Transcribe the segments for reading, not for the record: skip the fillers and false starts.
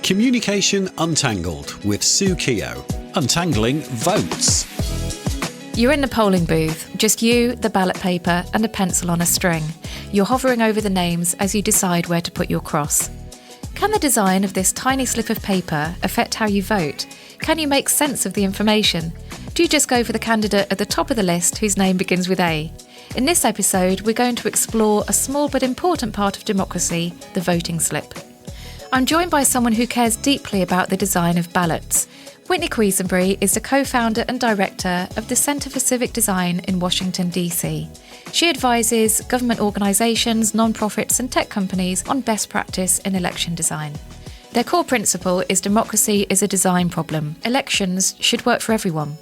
Communication Untangled with Sookio. Untangling Votes. You're in the polling booth, just you, the ballot paper and a pencil on a string. You're hovering over the names as you decide where to put your cross. Can the design of this tiny slip of paper affect how you vote? Can you make sense of the information? Do you just go for the candidate at the top of the list whose name begins with A? In this episode, we're going to explore a small but important part of democracy, the voting slip. I'm joined by someone who cares deeply about the design of ballots. Whitney Quesenbery is the co-founder and director of the Centre for Civic Design in Washington, D.C. She advises government organisations, non-profits and tech companies on best practice in election design. Their core principle is democracy is a design problem. Elections should work for everyone.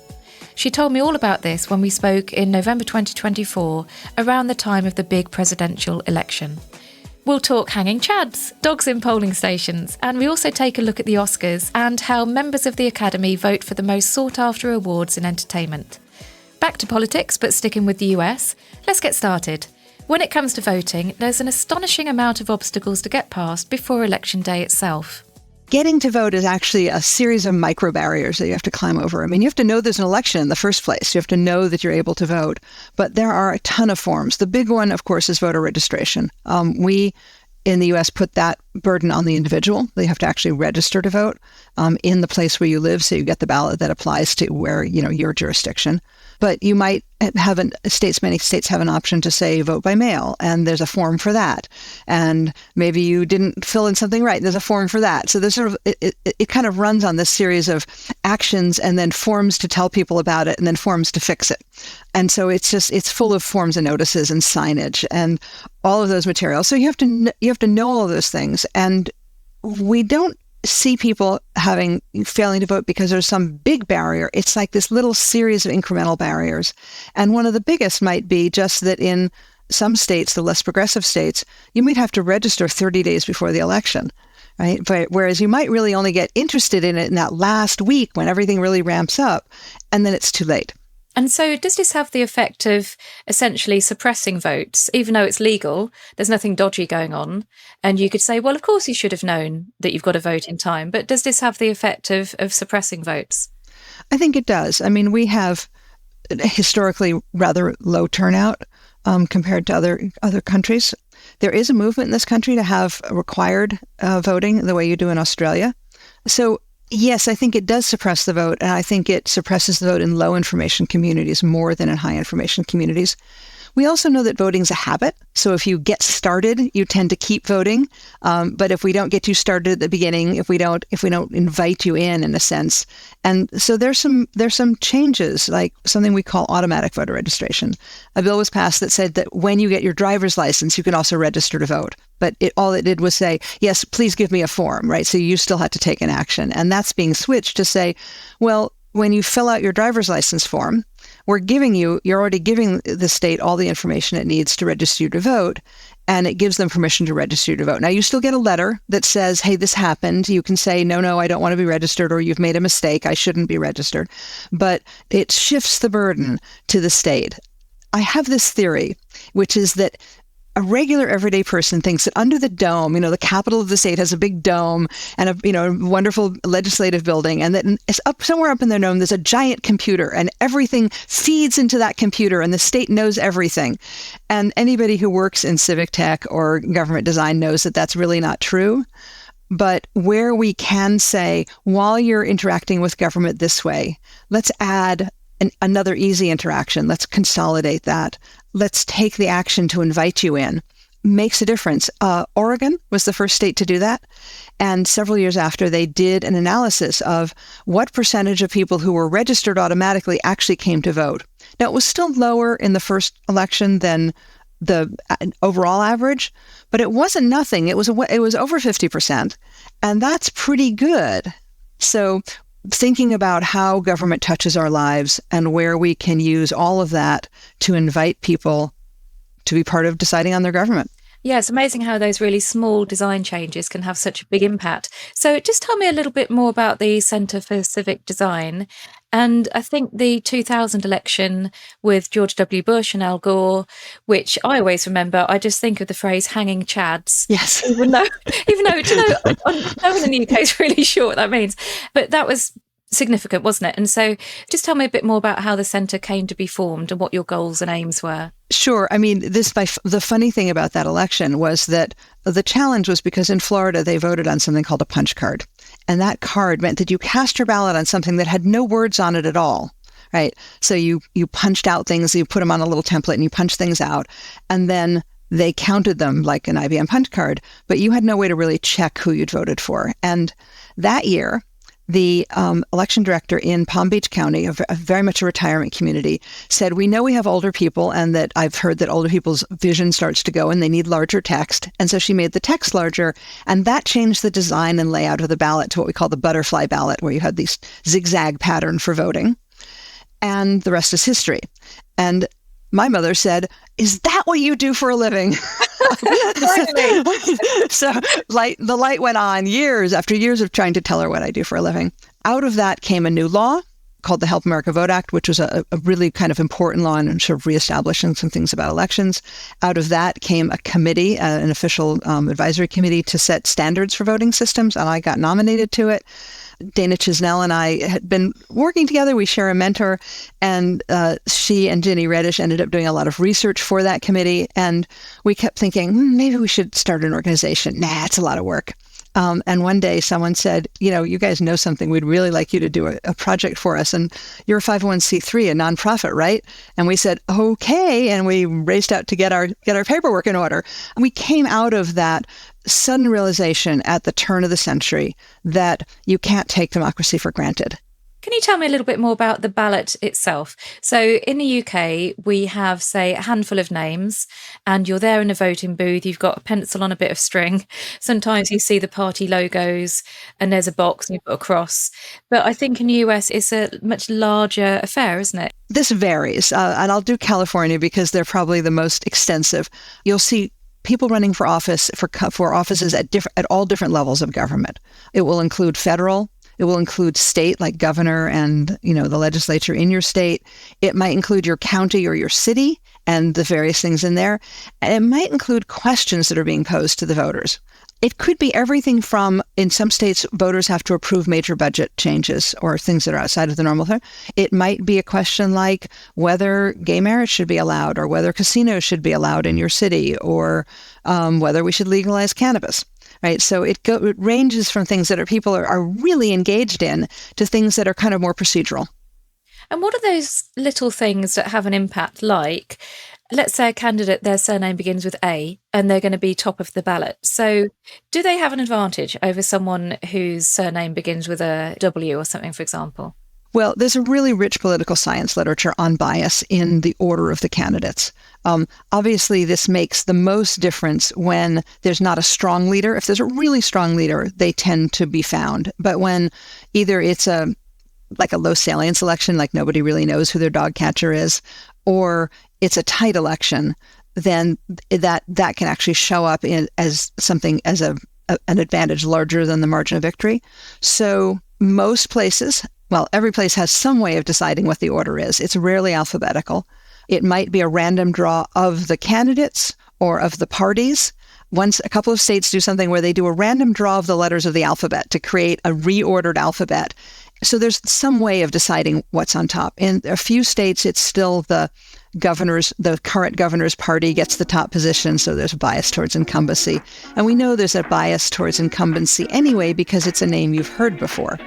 She told me all about this when we spoke in November 2024, around the time of the big presidential election. We'll talk hanging chads, dogs in polling stations, and we also take a look at the Oscars and how members of the Academy vote for the most sought-after awards in entertainment. Back to politics, but sticking with the US, let's get started. When it comes to voting, there's an astonishing amount of obstacles to get past before Election Day itself. Getting to vote is actually a series of micro barriers that you have to climb over. I mean, you have to know there's an election in the first place. You have to know that you're able to vote. But there are a ton of forms. The big one, of course, is voter registration. We in the U.S. put that burden on the individual. They have to actually register to vote in the place where you live, so you get the ballot that applies to where, your jurisdiction. But you might have many states have an option to say vote by mail, and there's a form for that. And maybe you didn't fill in something right. There's a form for that. So there's it kind of runs on this series of actions and then forms to tell people about it and then forms to fix it. And so it's full of forms and notices and signage and all of those materials. So you have to know all of those things. And we don't see people failing to vote because there's some big barrier. It's like this little series of incremental barriers. And one of the biggest might be just that in some states, the less progressive states, you might have to register 30 days before the election, right? But whereas you might really only get interested in it in that last week when everything really ramps up, and then it's too late. And so does this have the effect of essentially suppressing votes? Even though it's legal, there's nothing dodgy going on. And you could say, well, of course you should have known that you've got to vote in time. But does this have the effect of suppressing votes? I think it does. I mean, we have historically rather low turnout compared to other countries. There is a movement in this country to have required voting the way you do in Australia. So yes, I think it does suppress the vote, and I think it suppresses the vote in low information communities more than in high information communities. We also know that voting is a habit. So if you get started, you tend to keep voting. But if we don't get you started at the beginning, if we don't invite you in a sense, and so there's some changes, like something we call automatic voter registration. A bill was passed that said that when you get your driver's license, you can also register to vote. But all it did was say, yes, please give me a form, right? So you still had to take an action, and that's being switched to say, well, when you fill out your driver's license form, you're already giving the state all the information it needs to register you to vote, and it gives them permission to register you to vote. Now, you still get a letter that says, hey, this happened. You can say, no, I don't want to be registered, or you've made a mistake. I shouldn't be registered. But it shifts the burden to the state. I have this theory, which is that a regular everyday person thinks that under the dome, the capital of the state has a big dome and a wonderful legislative building, and that it's somewhere up in their dome, there's a giant computer and everything feeds into that computer and the state knows everything. And anybody who works in civic tech or government design knows that that's really not true. But where we can say, while you're interacting with government this way, let's add another easy interaction. Let's consolidate that. Let's take the action to invite you in. Makes a difference. Oregon was the first state to do that. And several years after, they did an analysis of what percentage of people who were registered automatically actually came to vote. Now, it was still lower in the first election than the overall average, but it wasn't nothing. It was over 50%, and that's pretty good. So thinking about how government touches our lives and where we can use all of that to invite people to be part of deciding on their government. Yeah, it's amazing how those really small design changes can have such a big impact. So just tell me a little bit more about the Centre for Civic Design. And I think the 2000 election with George W. Bush and Al Gore, which I always remember, I just think of the phrase hanging chads. Yes. Even though, do you know, no one in the UK is really sure what that means. But that was significant, wasn't it? And so just tell me a bit more about how the centre came to be formed and what your goals and aims were. Sure. I mean, the funny thing about that election was that the challenge was because in Florida, they voted on something called a punch card. And that card meant that you cast your ballot on something that had no words on it at all. Right. So you punched out things, you put them on a little template and you punch things out. And then they counted them like an IBM punch card, but you had no way to really check who you'd voted for. And that year, the election director in Palm Beach County, a very much a retirement community, said, we know we have older people and that I've heard that older people's vision starts to go and they need larger text. And so she made the text larger, and that changed the design and layout of the ballot to what we call the butterfly ballot, where you had these zigzag pattern for voting. And the rest is history. And my mother said, is that what you do for a living? So the light went on years after years of trying to tell her what I do for a living. Out of that came a new law called the Help America Vote Act, which was a really kind of important law and sort of reestablishing some things about elections. Out of that came a committee, an official advisory committee to set standards for voting systems, and I got nominated to it. Dana Chisnell and I had been working together. We share a mentor, and she and Ginny Reddish ended up doing a lot of research for that committee. And we kept thinking, maybe we should start an organization. Nah, it's a lot of work. And one day someone said, you guys know something. We'd really like you to do a project for us. And you're a 501c3, a nonprofit, right? And we said, okay. And we raced out to get our paperwork in order. And we came out of that sudden realization at the turn of the century that you can't take democracy for granted. Can you tell me a little bit more about the ballot itself? So in the UK, we have, say, a handful of names, and you're there in a voting booth. You've got a pencil on a bit of string. Sometimes you see the party logos and there's a box and you've got a cross. But I think in the US, it's a much larger affair, isn't it? This varies. And I'll do California because they're probably the most extensive. You'll see people running for office for offices at all different levels of government. It will include federal. It will include state, like governor and, the legislature in your state. It might include your county or your city and the various things in there. And it might include questions that are being posed to the voters. It could be everything from, in some states, voters have to approve major budget changes or things that are outside of the normal thing. It might be a question like whether gay marriage should be allowed or whether casinos should be allowed in your city or whether we should legalize cannabis. Right. So it ranges from things that people are really engaged in to things that are kind of more procedural. And what are those little things that have an impact? Like, let's say a candidate, their surname begins with A and they're going to be top of the ballot. So do they have an advantage over someone whose surname begins with a W or something, for example? Well, there's a really rich political science literature on bias in the order of the candidates. Obviously, this makes the most difference when there's not a strong leader. If there's a really strong leader, they tend to be found. But when either it's like a low salience election, like nobody really knows who their dog catcher is, or it's a tight election, then that can actually show up as something as an advantage larger than the margin of victory. So most places, well, every place has some way of deciding what the order is. It's rarely alphabetical. It might be a random draw of the candidates or of the parties. Once a couple of states do something where they do a random draw of the letters of the alphabet to create a reordered alphabet. So there's some way of deciding what's on top. In a few states, it's still the current governor's party gets the top position, so there's a bias towards incumbency. And we know there's a bias towards incumbency anyway because it's a name you've heard before.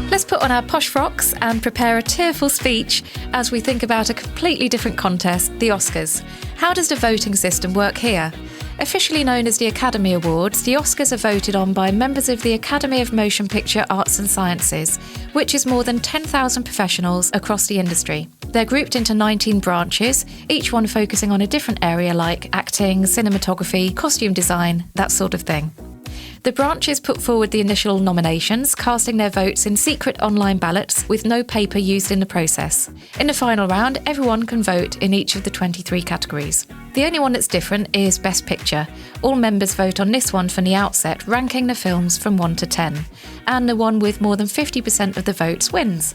Let's put on our posh frocks and prepare a tearful speech as we think about a completely different contest, the Oscars. How does the voting system work here? Officially known as the Academy Awards, the Oscars are voted on by members of the Academy of Motion Picture Arts and Sciences, which is more than 10,000 professionals across the industry. They're grouped into 19 branches, each one focusing on a different area like acting, cinematography, costume design, that sort of thing. The branches put forward the initial nominations, casting their votes in secret online ballots with no paper used in the process. In the final round, everyone can vote in each of the 23 categories. The only one that's different is Best Picture. All members vote on this one from the outset, ranking the films from 1 to 10. And the one with more than 50% of the votes wins.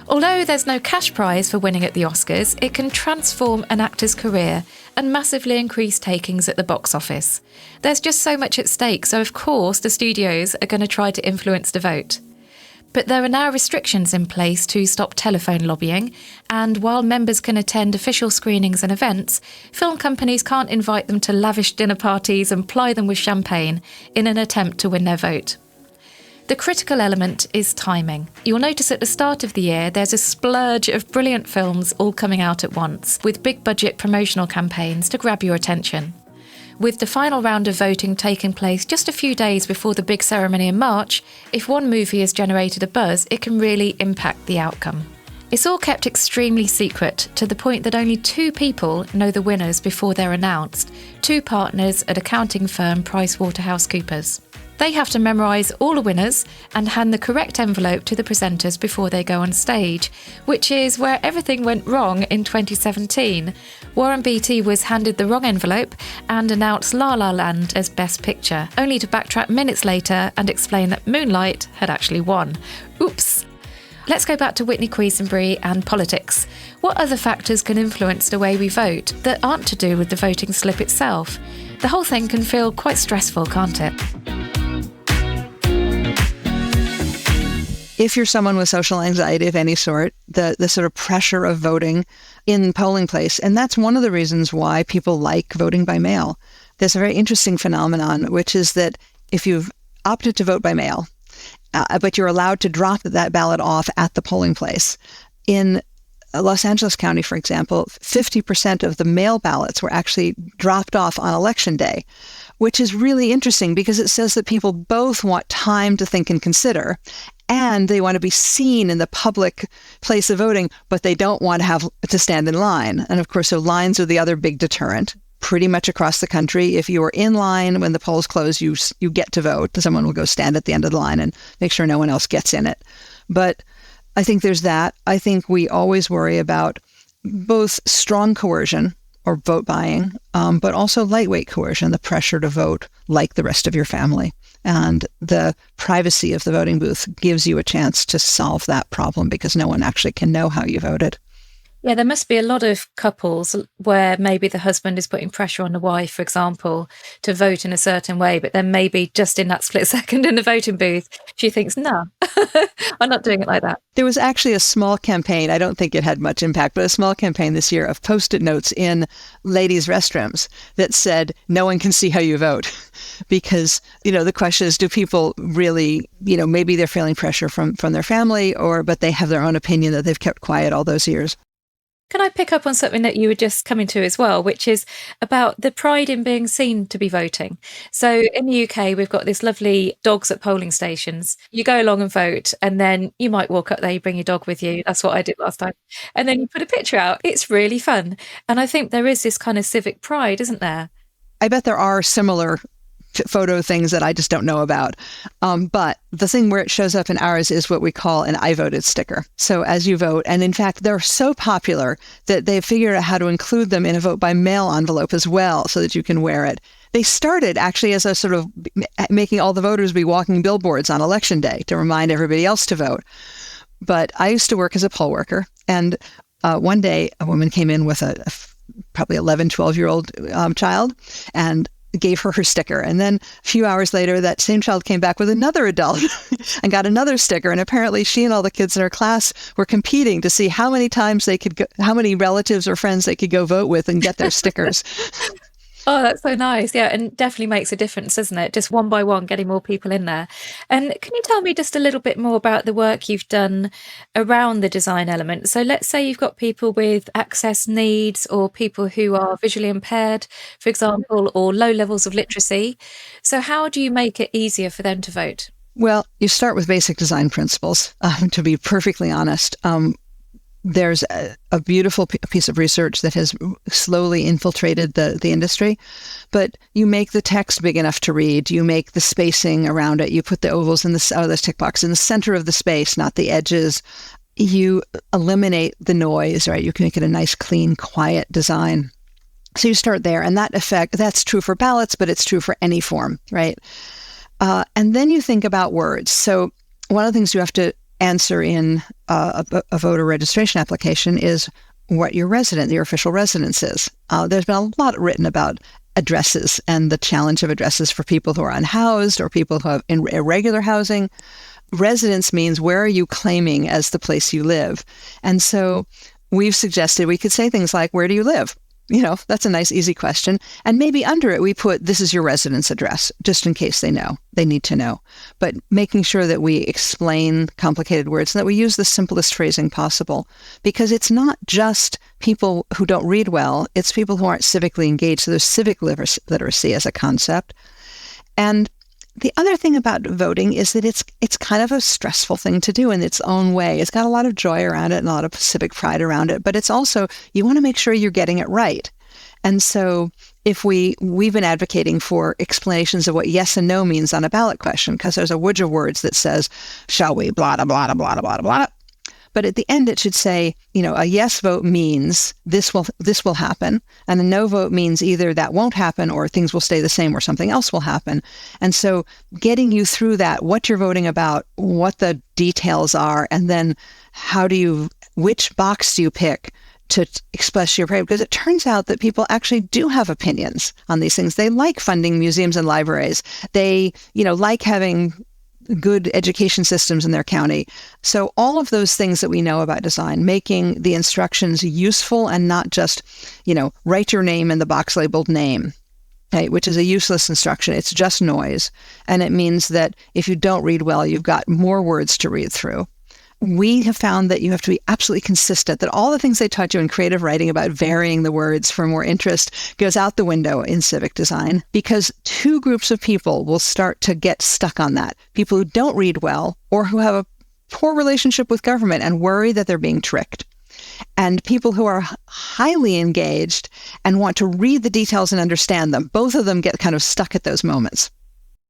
Although there's no cash prize for winning at the Oscars, it can transform an actor's career and massively increase takings at the box office. There's just so much at stake, so of course the studios are going to try to influence the vote. But there are now restrictions in place to stop telephone lobbying, and while members can attend official screenings and events, film companies can't invite them to lavish dinner parties and ply them with champagne in an attempt to win their vote. The critical element is timing. You'll notice at the start of the year there's a splurge of brilliant films all coming out at once, with big budget promotional campaigns to grab your attention. With the final round of voting taking place just a few days before the big ceremony in March, if one movie has generated a buzz, it can really impact the outcome. It's all kept extremely secret, to the point that only 2 people know the winners before they're announced, 2 partners at accounting firm PricewaterhouseCoopers. They have to memorise all the winners and hand the correct envelope to the presenters before they go on stage, which is where everything went wrong in 2017. Warren Beatty was handed the wrong envelope and announced La La Land as Best Picture, only to backtrack minutes later and explain that Moonlight had actually won. Oops! Let's go back to Whitney Quesenbery and politics. What other factors can influence the way we vote that aren't to do with the voting slip itself? The whole thing can feel quite stressful, can't it? If you're someone with social anxiety of any sort, the sort of pressure of voting in polling place, and that's one of the reasons why people like voting by mail. There's a very interesting phenomenon, which is that if you've opted to vote by mail, but you're allowed to drop that ballot off at the polling place. In Los Angeles County, for example, 50% of the mail ballots were actually dropped off on Election Day, which is really interesting because it says that people both want time to think and consider, and they want to be seen in the public place of voting, but they don't want to have to stand in line. And of course, so lines are the other big deterrent. Pretty much across the country, if you are in line when the polls close, you get to vote. Someone will go stand at the end of the line and make sure no one else gets in it. But I think there's that. I think we always worry about both strong coercion or vote buying, but also lightweight coercion, the pressure to vote like the rest of your family. And the privacy of the voting booth gives you a chance to solve that problem because no one actually can know how you voted. Yeah, there must be a lot of couples where maybe the husband is putting pressure on the wife, for example, to vote in a certain way, but then maybe just in that split second in the voting booth, she thinks, no, I'm not doing it like that. There was actually a small campaign, I don't think it had much impact, but a small campaign this year of Post-it notes in ladies' restrooms that said, no one can see how you vote. Because, the question is, do people really, maybe they're feeling pressure from their family, but they have their own opinion that they've kept quiet all those years. Can I pick up on something that you were just coming to as well, which is about the pride in being seen to be voting? So in the UK, we've got this lovely dogs at polling stations. You go along and vote, and then you might walk up there, you bring your dog with you. That's what I did last time. And then you put a picture out. It's really fun. And I think there is this kind of civic pride, isn't there? I bet there are similar photo things that I just don't know about. But the thing where it shows up in ours is what we call an I voted sticker. So as you vote, and in fact, they're so popular that they've figured out how to include them in a vote by mail envelope as well so that you can wear it. They started actually as a sort of making all the voters be walking billboards on Election Day to remind everybody else to vote. But I used to work as a poll worker. And one day a woman came in with a probably 11, 12-year-old child and gave her sticker. And then a few hours later, that same child came back with another adult and got another sticker. And apparently she and all the kids in her class were competing to see how many times they could go, how many relatives or friends they could go vote with and get their stickers. Oh, that's so nice. Yeah, and definitely makes a difference, doesn't it? Just one by one, getting more people in there. And can you tell me just a little bit more about the work you've done around the design element? So let's say you've got people with access needs or people who are visually impaired, for example, or low levels of literacy. So how do you make it easier for them to vote? Well, you start with basic design principles, to be perfectly honest. there's a beautiful piece of research that has slowly infiltrated the industry. But you make the text big enough to read. You make the spacing around it. You put the ovals in those tick boxes in the center of the space, not the edges. You eliminate the noise, right? You can make it a nice, clean, quiet design. So you start there. And that's true for ballots, but it's true for any form, right? And then you think about words. So one of the things you have to answer in a voter registration application is what your official residence is. There's been a lot written about addresses and the challenge of addresses for people who are unhoused or people who have irregular housing. Residence means where are you claiming as the place you live? And so we've suggested we could say things like, where do you live? That's a nice, easy question. And maybe under it, we put, this is your residence address, just in case they need to know. But making sure that we explain complicated words and that we use the simplest phrasing possible, because it's not just people who don't read well, it's people who aren't civically engaged. So there's civic literacy as a concept. And the other thing about voting is that it's kind of a stressful thing to do in its own way. It's got a lot of joy around it and a lot of civic pride around it, but it's also, you want to make sure you're getting it right. And so if we've been advocating for explanations of what yes and no means on a ballot question, because there's a wedge of words that says, shall we, blah, blah, blah, blah, blah, blah. But at the end, it should say, a yes vote means this will happen, and a no vote means either that won't happen or things will stay the same or something else will happen. And so getting you through that, what you're voting about, what the details are, and then which box do you pick to express your praise? Because it turns out that people actually do have opinions on these things. They like funding museums and libraries. They, like having good education systems in their county. So all of those things that we know about design, making the instructions useful and not just, write your name in the box labeled name, right, which is a useless instruction. It's just noise. And it means that if you don't read well, you've got more words to read through. We have found that you have to be absolutely consistent, that all the things they taught you in creative writing about varying the words for more interest goes out the window in civic design, because two groups of people will start to get stuck on that. People who don't read well or who have a poor relationship with government and worry that they're being tricked. And people who are highly engaged and want to read the details and understand them. Both of them get kind of stuck at those moments.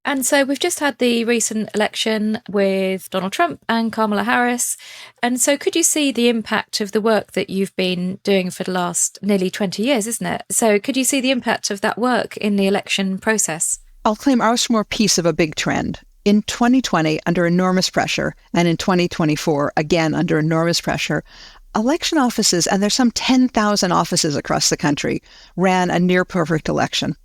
And so we've just had the recent election with Donald Trump and Kamala Harris. And so could you see the impact of the work that you've been doing for the last nearly 20 years, isn't it? So could you see the impact of that work in the election process? I'll claim I was more piece of a big trend. In 2020, under enormous pressure, and in 2024, again, under enormous pressure, election offices, and there's some 10,000 offices across the country, ran a near perfect election.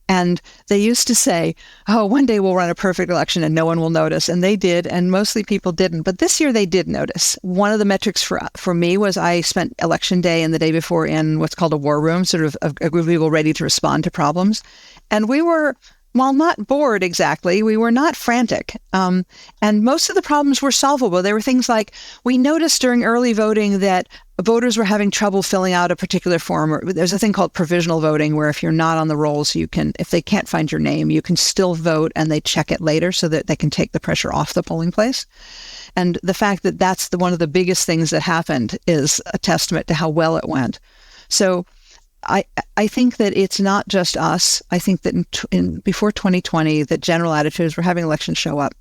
And they used to say, one day we'll run a perfect election and no one will notice. And they did, and mostly people didn't. But this year they did notice. One of the metrics for me was I spent election day and the day before in what's called a war room, sort of a group of people ready to respond to problems. And we were, while not bored exactly, we were not frantic. And most of the problems were solvable. There were things like, we noticed during early voting that voters were having trouble filling out a particular form. Or there's a thing called provisional voting, where if you're not on the rolls, you can, if they can't find your name, you can still vote and they check it later so that they can take the pressure off the polling place. And the fact that that's one of the biggest things that happened is a testament to how well it went. So I think that it's not just us. I think that before 2020, the general attitudes were having elections show up.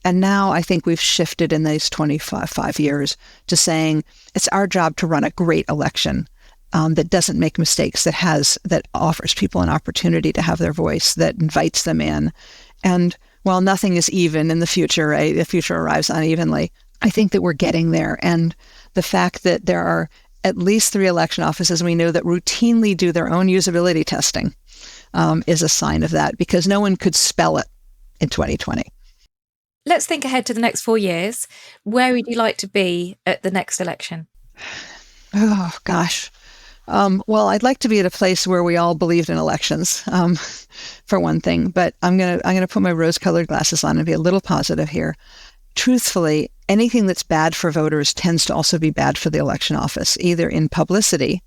And now I think we've shifted in these 25 years to saying it's our job to run a great election that doesn't make mistakes, that offers people an opportunity to have their voice, that invites them in. And while nothing is even in the future, right? The future arrives unevenly. I think that we're getting there. And the fact that there are at least 3 election offices we know that routinely do their own usability testing is a sign of that, because no one could spell it in 2020. Let's think ahead to the next 4 years. Where would you like to be at the next election? Oh, gosh. Well, I'd like to be at a place where we all believed in elections, for one thing. But I'm gonna put my rose-colored glasses on and be a little positive here. Truthfully, anything that's bad for voters tends to also be bad for the election office, either in publicity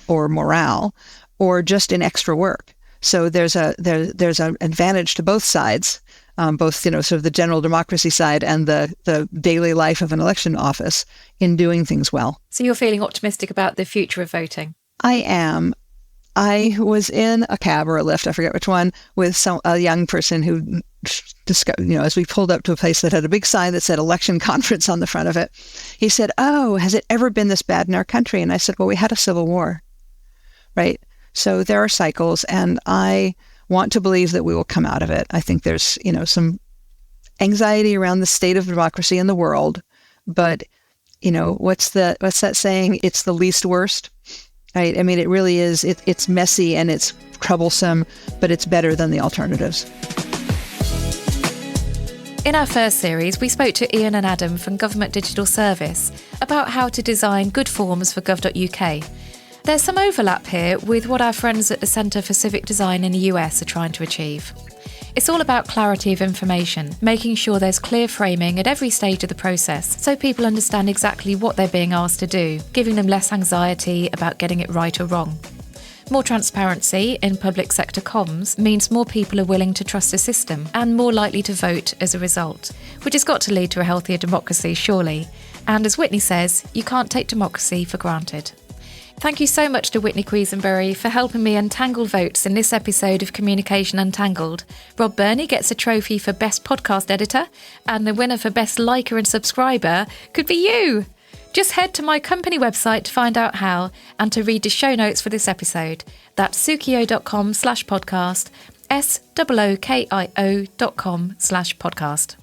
or morale or just in extra work. So there's an advantage to both sides. both, sort of the general democracy side and the daily life of an election office in doing things well. So you're feeling optimistic about the future of voting? I am. I was in a cab or a Lyft, I forget which one, with a young person who discovered, as we pulled up to a place that had a big sign that said election conference on the front of it, he said, "Oh, has it ever been this bad in our country?" And I said, "Well, we had a civil war, right? So there are cycles, and I want to believe that we will come out of it. I think there's, some anxiety around the state of democracy in the world, but, what's that saying? It's the least worst." Right? I mean, it really is. It's messy and it's troublesome, but it's better than the alternatives. In our first series, we spoke to Ian and Adam from Government Digital Service about how to design good forms for gov.uk. There's some overlap here with what our friends at the Centre for Civic Design in the US are trying to achieve. It's all about clarity of information, making sure there's clear framing at every stage of the process so people understand exactly what they're being asked to do, giving them less anxiety about getting it right or wrong. More transparency in public sector comms means more people are willing to trust the system and more likely to vote as a result, which has got to lead to a healthier democracy, surely. And as Whitney says, you can't take democracy for granted. Thank you so much to Whitney Quesenbery for helping me untangle votes in this episode of Communication Untangled. Rob Burney gets a trophy for Best Podcast Editor, and the winner for Best Liker and Subscriber could be you. Just head to my company website to find out how and to read the show notes for this episode. That's sookio.com/podcast, SOOKIO.com/podcast.